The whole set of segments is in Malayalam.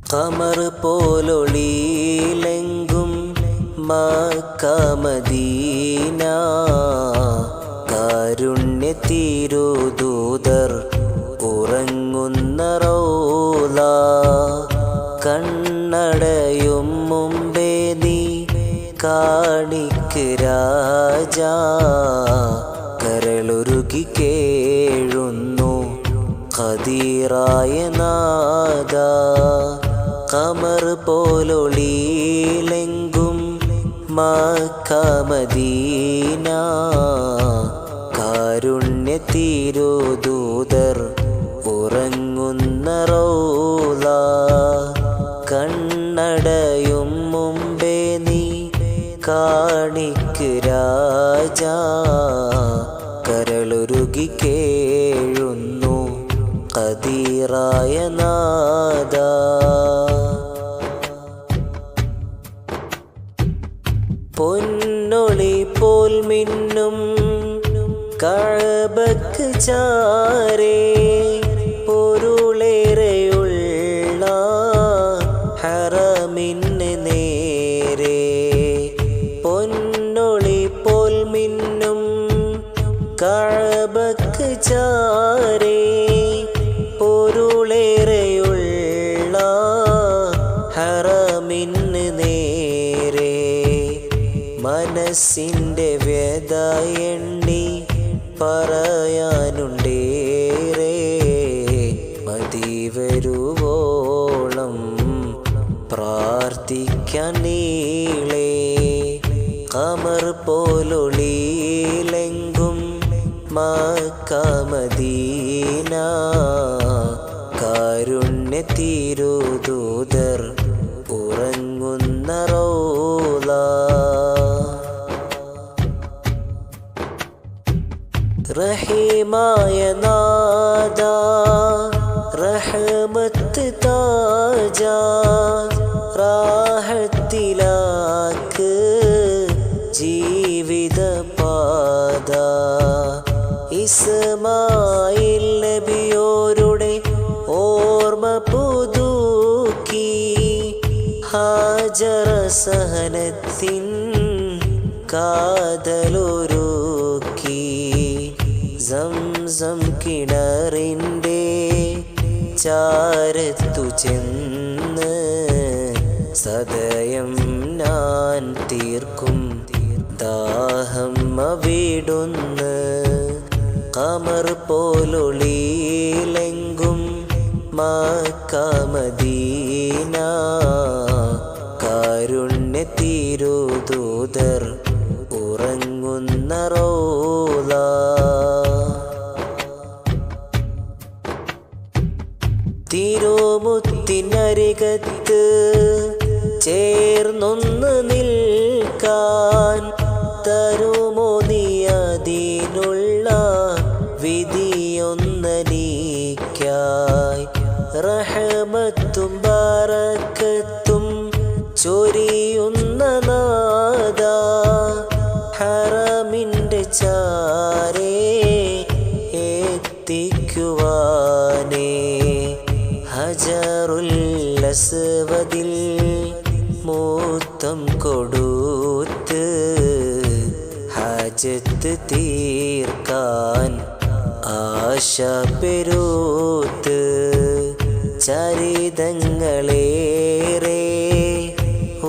കമർ പോലൊളിയിലെങ്കും മക്ക മദീന കാരുണ്യ തിരുദൂതർ ഉറങ്ങുന്ന റൗള കണ്ണടയും മുമ്പേ നീ കാണിക്ക് രാജാ കരളുരുകി കേഴുന്നു ഖദീറായ നാദ കമർ പോലൊളിയിലെങ്കും മക്ക മദീന കാരുണ്യ തിരുദൂതർ ഉറങ്ങുന്ന റൗള കണ്ണടയും മുമ്പേ നീ കാണിക്ക് രാജാ കരളുരുകി കേഴുന്നു ഖദീറായ നാദ പൊന്നൊളി പോൽ മിന്നും കഅബക്ക് ചാരേ പൊരുളേറെയുള്ള ഹറമിന് നേരെ പൊന്നൊളി പോൽ മിന്നും കഅബക്ക് ചാരേ പൊരുളേറെയുള്ള ഹറമിന് നേരെ മനസ്സിൻ്റെ വ്യത എണ്ണി പറയാനുണ്ടേറെ മതി വരുവോളം പ്രാർത്ഥിക്കാൻ നീളേ കമർ പോലൊളിയിലെങ്കും മക്ക മദീന കാരുണ്യ തിരുദൂതർ ഉറങ്ങുന്ന റൗള റഹീമായ നാദ റഹ്മത്ത് താജ റാഹത്തിലാക്ക് ജീവിത പാത ഇസ്മായിൽ നബിയോരുടെ ഓർമ്മ പുതുക്കി ഹാജറ സഹനത്തിൻ കാതലൊരുക്കി സംസം കിണറിൻ്റെ ചാരത്തു ചെന്ന് സദയം ഞാൻ തീർക്കും ദാഹം അവിടുന്ന് കമർ പോലൊളിയിലെങ്കും മക്ക മദീന കാരുണ്യ തിരുദൂതർ ഉറങ്ങുന്ന റൗള തിരുമുത്തിനരികത്ത് ചേർന്നൊന്ന് നിൽക്കാൻ തരുമോ നീ അതിനുള്ള വിധിയൊന്നനീക്കായി റഹ്മത്തും ബറക്കത്തും ചൊരിയുന്ന നാദ ഹറമിൻ്റെ ചാരേ എത്തിക്കുവാനേ ഹജറുൽ അസ്വദിൽ മൂത്തം കൊടുത്ത് ഹാജത്ത് തീർക്കാൻ ആശ പെരുത്ത് ചരിതങ്ങളേറെ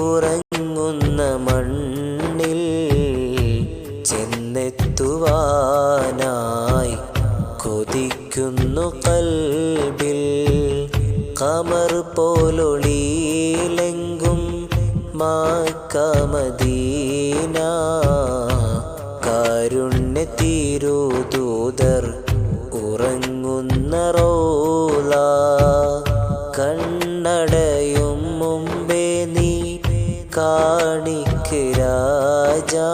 ഉറങ്ങുന്ന മണ്ണിൽ ചെന്നെത്തുവാനായി കൊതിക്കുന്നു കൽബിൽ കമർ പോലൊളിയിലെങ്കും മക്ക മദീന കാരുണ്യ തിരുദൂതർ ഉറങ്ങുന്ന റൗള കണ്ണടയും മുമ്പേ നീ കാണിക്ക് രാജാ